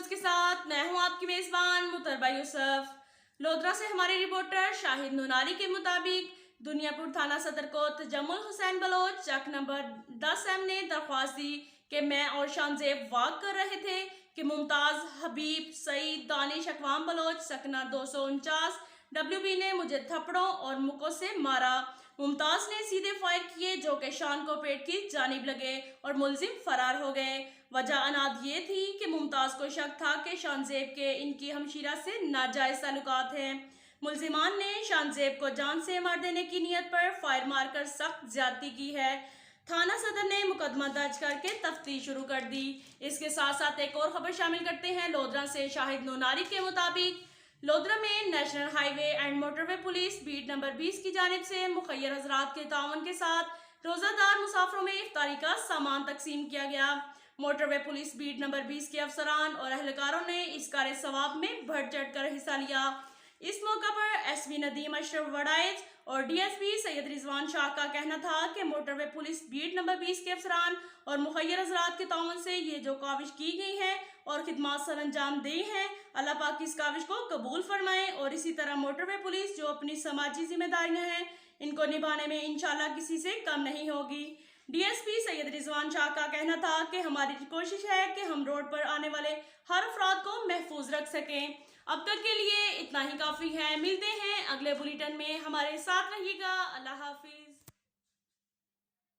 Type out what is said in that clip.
News के साथ मैं हूं आपकी मेजबान मुतरबा यूसुफ। लोधरा से हमारे रिपोर्टर शाहिद नूनारी के मुताबिक दुनियापुर थाना सदर को तजम्मुल हुसैन बलोच चक नंबर 10M ने दरख्वास्त दी कि मैं और शानजेब वाक कर रहे थे कि मुमताज हबीब सईद दानिश अकवाम बलोच सकना 249 WB ने मुझे थप्पड़ों और मुक्कों से मारा। मुमताज ने सीधे फायर किए जो कि शान को पेट की जानिब लगे और मुलजिम फरार हो गए। वजह अनाद ये थी कि मुमताज को शक था कि शानजेब के इनकी हमशीरा से नाजायज ताल्लुकात हैं। मुलजिमान ने शानजेब को जान से मार देने की नीयत पर फायर मारकर सख्त ज्यादती की है। थाना सदर ने मुकदमा दर्ज करके तफ्तीश शुरू कर दी। इसके साथ साथ एक और खबर शामिल करते हैं लोधरा से। शाहिद नूनारी के मुताबिक लोधरा में national highway and motorway police beat number 20 की जानिब से मुखैर हजरात के तावन के साथ रोजादार मुसाफिरों में इफ्तारी का सामान तकसीम किया गया। मोटरवे पुलिस बीट नंबर 20 के अफसरान और अहलकारों ने इस कार्य सवाब में बढ़ चढ़ कर हिस्सा लिया। इस मौका पर SV नदीम अशरफ वड़ाइज और DSP सैयद रिजवान शाह का कहना था कि मोटरवे पुलिस बीट नंबर 20 के अफसरान और मुखैर हजरात के तावन से ये जो काविश की गई है और खिदमात सर अंजाम दी हैं, अल्लाह पाक इस काविश को कबूल फरमाए और इसी तरह मोटरवे पुलिस जो अपनी समाजी जिम्मेदारियां हैं इनको निभाने में इंशाल्लाह किसी से कम नहीं होगी। DSP सैयद रिजवान शाह का कहना था कि हमारी कोशिश है कि हम रोड पर आने वाले हर अफराद को महफूज रख सकें। अब तक के लिए इतना ही काफ़ी है। मिलते हैं अगले बुलेटिन में, हमारे साथ रहिएगा। अल्लाह हाफिज।